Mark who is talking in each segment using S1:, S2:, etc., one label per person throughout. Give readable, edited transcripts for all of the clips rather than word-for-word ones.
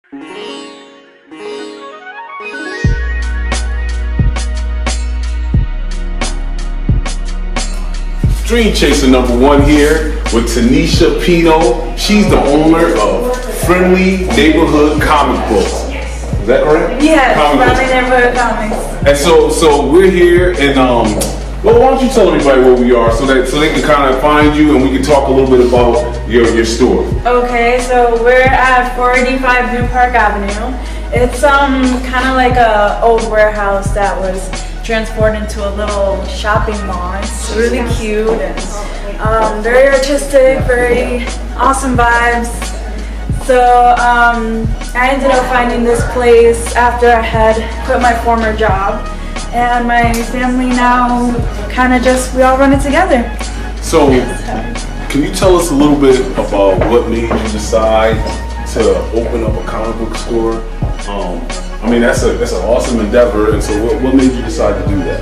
S1: Dream Chaser #1 here with Tanisha Pino. She's the owner of Friendly Neighborhood Comic Books. Is that correct?
S2: Yes, Friendly Neighborhood Comics.
S1: And so we're here, and well, why don't you tell everybody where we are so they can kind of find you, and we can talk a little bit about your store.
S2: Okay, so we're at 485 New Park Avenue. It's kind of like a old warehouse that was transformed into a little shopping mall. It's really cute and very artistic, very awesome vibes. So I ended up finding this place after I had quit my former job, and my family now kind of we all run it together.
S1: So can you tell us a little bit about what made you decide to open up a comic book store? I mean, that's an awesome endeavor, and so what made you decide to do that?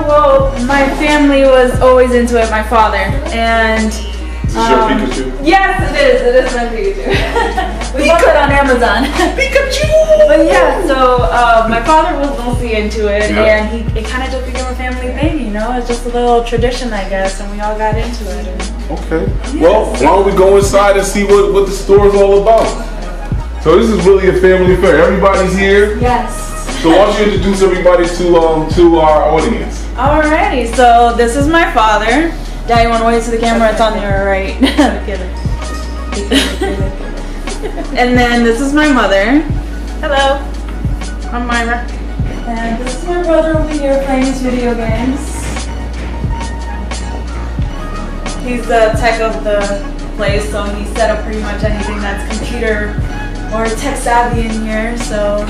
S2: Well, my family was always into it, my father, and
S1: Is this your Pikachu?
S2: yes, it is my Pikachu. We bought it on Amazon.
S1: Pikachu!
S2: But yeah, so my father was mostly into it,
S1: Yeah.
S2: and it kind of just became a family thing, you know? It's just a little tradition, I guess, and we all got into it.
S1: Okay. Well, why don't we go inside and see what the store is all about? So this is really a family affair. Everybody's here.
S2: Yes.
S1: So why don't you introduce everybody to our audience?
S2: Alrighty, so this is my father. Dad, you want to wave to the camera? It's on your right. And then this is my mother. Hello. I'm Myra. And this is my brother over here playing his video games. He's the tech of the place, so he set up pretty much anything that's computer or tech savvy in here. So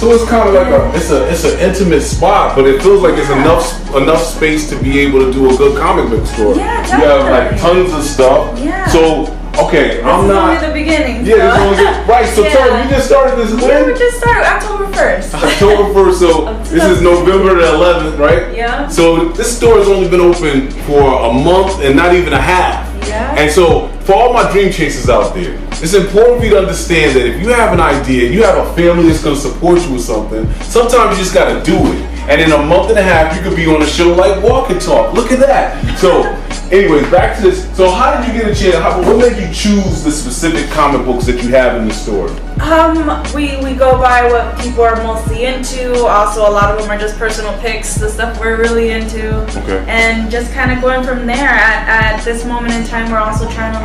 S1: it's kind of like it's an intimate spot, but it feels like it's enough space to be able to do a good comic book store.
S2: Yeah,
S1: definitely. You have like tons of stuff.
S2: Yeah.
S1: So okay,
S2: this
S1: I'm
S2: is
S1: not.
S2: only the beginning.
S1: Yeah, this is only right. So
S2: Yeah.
S1: tell me, you just started this
S2: Yeah,
S1: when?
S2: we just started October 1st.
S1: October 1st. So this is November the 11th, right?
S2: Yeah.
S1: So this store has only been open for a month and not even a half.
S2: Yeah.
S1: And so for all my dream chasers out there, it's important for you to understand that if you have an idea, you have a family that's going to support you with something, sometimes you just got to do it. And in a month and a half, you could be on a show like Walk and Talk. Look at that. So anyways, back to this. So how did you get a chance? What made you choose the specific comic books that you have in the store?
S2: We go by what people are mostly into. Also, a lot of them are just personal picks, the stuff we're really into.
S1: Okay.
S2: And just kind of going from there. At this moment in time, we're also trying to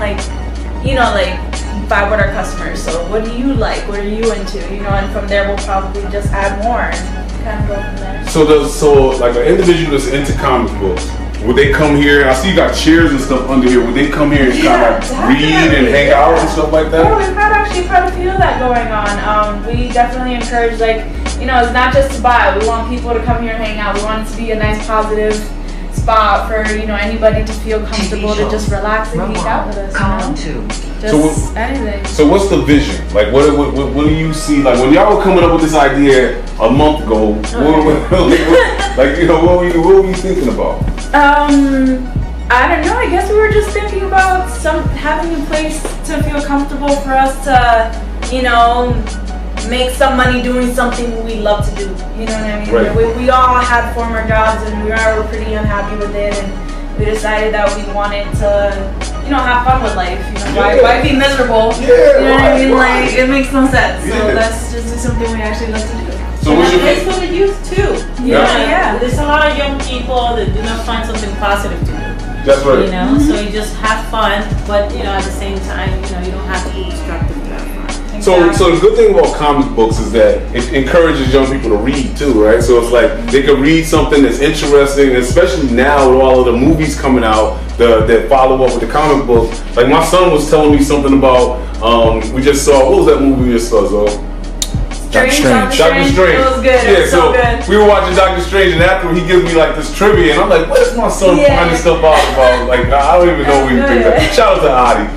S2: vibe with our customers. So what do you like? What are you into? And from there we'll probably just add more and kind of go from there.
S1: So like an individual that's into comic books, would they come here? I see you got chairs and stuff under here. Would they come here and kind of read and hang out and stuff like that?
S2: Yeah, we've had actually quite a few of that going on. We definitely encourage, it's not just to buy. We want people to come here and hang out. We want it to be a nice, positive spot for anybody to feel comfortable to just relax and hang out with us. Just anything.
S1: So what's the vision? Like what do you see? Like when y'all were coming up with this idea a month ago, what were you thinking about?
S2: I don't know. I guess we were just thinking about having a place to feel comfortable for us to, make some money doing something we love to do. You know what I mean?
S1: Right.
S2: We all had former jobs and we were pretty unhappy with it, and we decided that we wanted to, have fun with life. Why be miserable?
S1: Yeah,
S2: you know what I mean?
S1: Right.
S2: It makes no sense.
S1: Yeah.
S2: So that's just something we actually love to do.
S1: So what's your
S3: place for the youth too.
S2: Yeah.
S3: There's a lot of young people that do not find something positive to do.
S1: That's right.
S3: So you just have fun, but at the same time, you don't have to be distracted with that fun.
S1: So the good thing about comic books is that it encourages young people to read too, right? So it's like they can read something that's interesting, especially now with all of the movies coming out that follow up with the comic book. Like my son was telling me something about we just saw, what was that movie we just saw, Zoe?
S2: Doctor Strange.
S1: It
S2: was good.
S1: Yeah,
S2: so good.
S1: We were watching Doctor Strange, and after he gives me like this trivia, and I'm like, "Where's my son finding stuff out about?" Like I don't even know what he thinks. Shout out to Adi.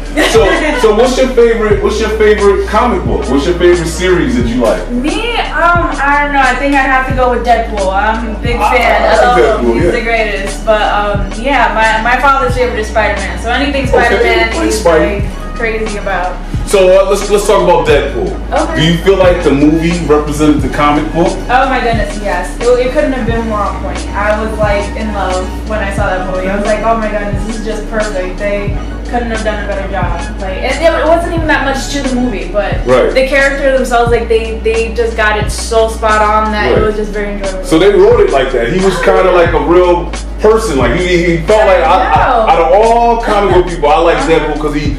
S1: So what's your favorite comic book? What's your favorite series that you like?
S2: Me, I don't know. I think I'd have to go with Deadpool. I'm a big fan. I love him. He's the greatest. But my father's favorite is Spider-Man. So anything Spider-Man, he's like crazy about.
S1: So let's talk about Deadpool.
S2: Okay.
S1: Do you feel like the movie represented the comic book?
S2: Oh my goodness, yes. It couldn't have been more on point. I was like in love when I saw that movie. I was like, oh my goodness, this is just perfect. They couldn't have done a better job. Like, it wasn't even that much to the movie, but
S1: Right.
S2: the characters themselves, like they just got it so spot on that
S1: Right.
S2: it was just very enjoyable.
S1: So they wrote it like that. He was kind of like a real person. Like he felt like out of all comic book people, I like Deadpool because he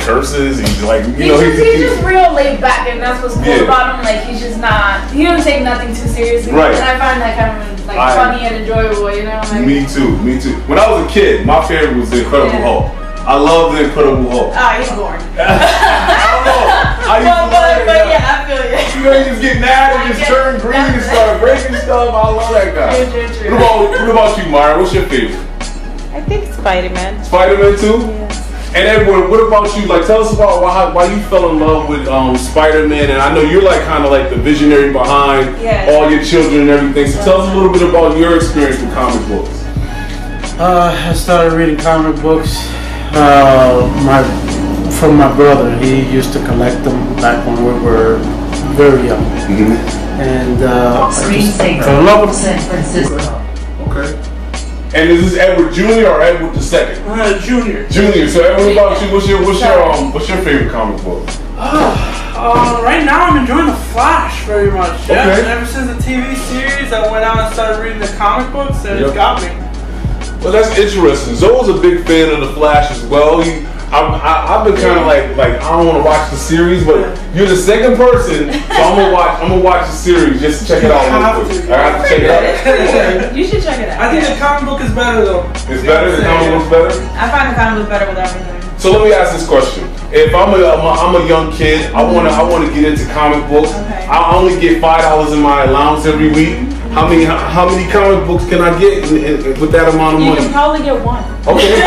S1: curses. He's like
S2: He's just real laid back, and that's what's cool about him. Like he don't take nothing too seriously.
S1: Right.
S2: And I find that kind of like funny and enjoyable. You know. Like,
S1: Me too. When I was a kid, my favorite was the Incredible Hulk. I love the Incredible Hulk.
S2: Ah, he's boring.
S1: I used to
S2: but yeah, I feel you.
S1: You know, he just get mad and just turn green and start breaking stuff. I love that guy.
S2: True.
S1: What about you, Myra? What's your favorite?
S3: I think Spider-Man.
S1: Spider-Man too?
S3: Yes.
S1: And Edward, what about you? Like, tell us about why you fell in love with Spider-Man. And I know you're like kind of like the visionary behind all your children and everything. So tell us a little bit about your experience with comic books.
S4: I started reading comic books from my brother. He used to collect them back when we were very young. And
S5: Screensaver.
S4: I love them.
S5: San Francisco.
S1: Okay. And is this Edward Jr. or Edward II?
S4: Junior.
S1: Junior. So Edward, what about you? What's your favorite comic book?
S6: Right now I'm enjoying The Flash very much. Yeah.
S1: Okay.
S6: Ever since the TV series, I went out and started reading the comic books, and it's got me.
S1: Well, that's interesting. Zoe's a big fan of The Flash as well. I've been kind of like I don't want to watch the series, but you're the second person, so I'm gonna watch the series just to check it out real quick. I have to check it out.
S2: You should check it out.
S6: I think the comic book is better though.
S1: It's better. The comic book's better.
S2: I find the comic book better with everything.
S1: So let me ask this question: if I'm a young kid, I wanna get into comic books.
S2: Okay.
S1: I only get $5 in my allowance every week. How many comic books can I get with that amount of
S2: You
S1: money?
S2: can probably get one.
S1: Okay.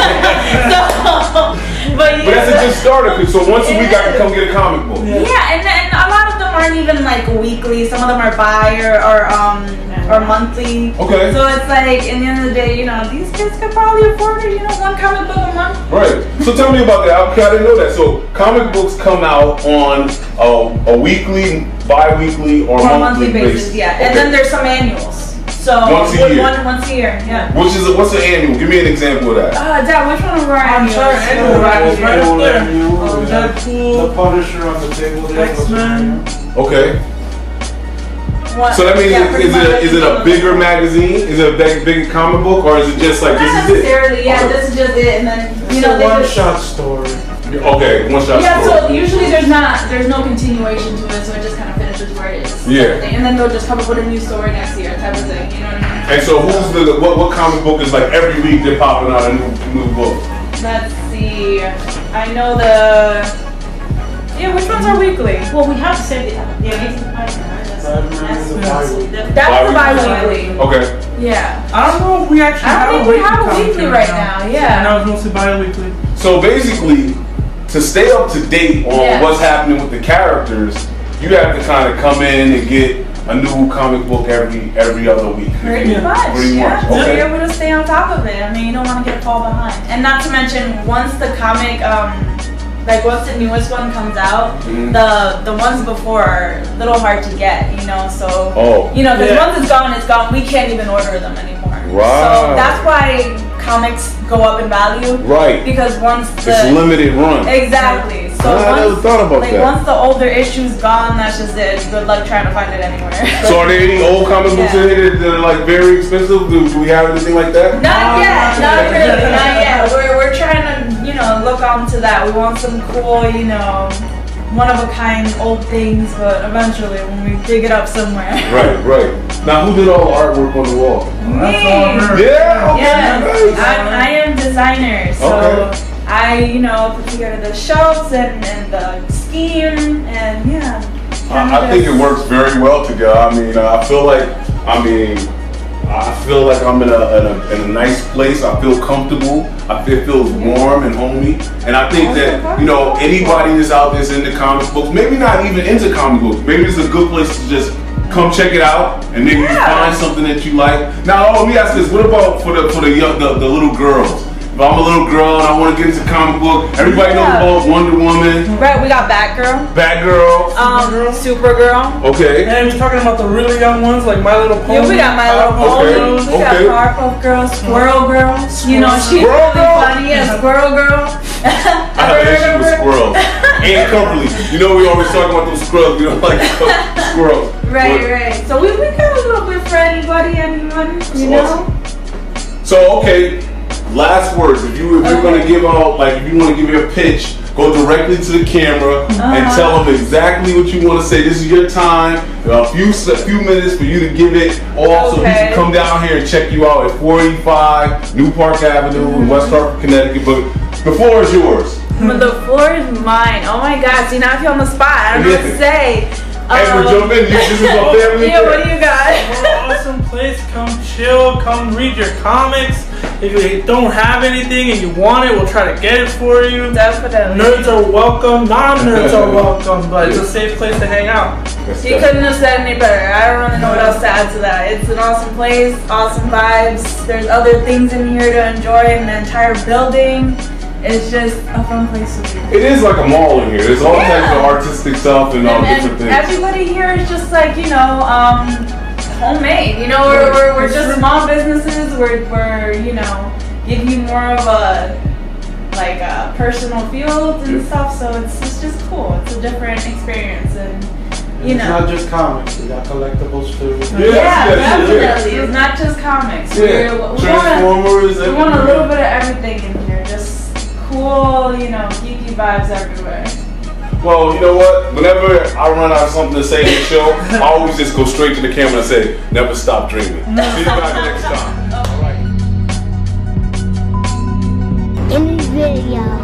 S2: But
S1: that's a good starter. So once a week I can come get a comic book.
S2: Yeah, and a lot of them aren't even like weekly. Some of them are bi or monthly.
S1: Okay.
S2: So it's like, in the end of the day, these kids could probably afford one comic book a month.
S1: Right. So tell me about that. I didn't know that. So comic books come out on a weekly, bi-weekly, or monthly basis.
S2: Yeah.
S1: Okay.
S2: And then there's some annuals. So
S1: Once a year.
S2: Once a year. Yeah.
S1: What's the annual? Give me an example of that.
S2: Dad, which one of our
S6: I'm
S2: annuals?
S6: sorry, annual right up there.
S4: The
S6: Deadpool,
S4: Punisher on the table there.
S6: X-Men.
S1: Okay.
S2: What?
S1: So that means
S2: pretty much
S1: is it a bigger magazine? Is it a bigger comic book, or is it just like
S2: Not
S1: this is it?
S2: necessarily. Yeah,
S1: Okay.
S2: this is just it, and then
S4: It's a one-shot story.
S1: Okay, one shot
S2: Yeah,
S1: story.
S2: so usually there's no continuation to it, so it just kind of finishes where it is.
S1: Yeah.
S2: And then they'll just come up with a new story next year, type of thing. You know what I mean?
S1: And so what comic book is like every week they're popping out a new book?
S2: Let's see. I know which ones are weekly?
S3: Well, we have to say the Amazing Spider-Man, right?
S2: That's the bi-weekly.
S1: Okay.
S2: Yeah.
S6: I don't know if we actually
S2: I don't think we have a
S6: comic
S2: weekly
S6: book
S2: right now. Yeah.
S6: No, it's mostly bi-weekly.
S1: So basically, to stay up to date on what's happening with the characters, you have to kind of come in and get a new comic book every other week.
S2: Pretty much.
S1: Pretty much.
S2: So
S1: Okay.
S2: you're able to stay on top of it. I mean, you don't want to get fall behind. And not to mention, once the comic, once the newest one comes out, the ones before are a little hard to get, So, because once it's gone, we can't even order them anymore.
S1: Right.
S2: So that's why comics go up in value.
S1: Right.
S2: Because once
S1: It's limited run.
S2: Exactly. So
S1: I never thought about that.
S2: Once the older issue's gone, that's just it. Good luck trying to find it anywhere.
S1: So are there any old comic books in here that are like very expensive? Do we have anything like that?
S2: Not yet. Not really. Not yet. We're trying to look onto that. We want some cool one of a kind old things, but eventually when we dig it up somewhere.
S1: Right. Now who did all the artwork on the wall?
S2: Me.
S1: Yeah. Okay.
S2: Yeah.
S1: Nice.
S2: I am designer, so I put together the shelves and the scheme and
S1: I think it works very well together. I mean, I feel like I'm in a nice place. I feel comfortable. It feels warm and homey. And I think that, anybody that's out there that's into comic books, maybe not even into comic books, maybe it's a good place to just come check it out and maybe you find something that you like. Now, let me ask this: what about for the little girls? if I'm a little girl and I want to get into comic book, everybody knows about Wonder Woman,
S2: Right, we got Batgirl,
S1: Batgirl.
S2: Supergirl.
S1: Okay.
S6: And we're talking about the really young ones like My Little Pony.
S2: Yeah, we got My Little Pony. We got Powerpuff Girl, Squirrel Girl. You know, she's
S1: Squirrel
S2: really
S1: Girl?
S2: funny as Squirrel Girl.
S1: I have an issue with squirrels. And Cumberly. You know we always talk about those squirrels. We don't like squirrels.
S2: Right. So we got a little bit for anyone, you know?
S1: So, okay, last words. If you're going to give out, like, if you want to give your pitch, go directly to the camera and tell them exactly what you want to say. This is your time. A few minutes for you to give it all, so we can come down here and check you out at 485 New Park Avenue in West Hartford, Connecticut. But the floor is yours.
S2: But the floor is mine. Oh my God! See, now I feel on the spot. I don't know what to say.
S1: Hey, we're jumping. This is our family.
S2: Yeah, what do you got?
S6: We're an awesome place. Come chill. Come read your comics. If you don't have anything and you want it, we'll try to get it for you.
S2: Definitely.
S6: Nerds are welcome. Non-nerds are welcome. But it's a safe place to hang out.
S2: You couldn't have said any better. I don't really know what else to add to that. It's an awesome place, awesome vibes. There's other things in here to enjoy in the entire building. It's just a fun place to be.
S1: It is like a mall in here. There's all types of artistic stuff and all different things.
S2: Everybody here is just like, you know, homemade. You know, we're just small businesses. We're you know, give you more of a like a personal feel and stuff. So it's just cool. It's a different experience, and you
S4: It's
S2: know.
S4: not just comics, we got collectibles too.
S2: Yeah, definitely. It's not just comics.
S1: Yeah.
S2: We
S1: Transformers.
S2: want a little bit of everything in here. Just cool, you know, geeky vibes everywhere.
S1: Well, you know what? Whenever I run out of something to say in the show, I always just go straight to the camera and say, never stop dreaming. See you guys next time. All right.
S5: In this video.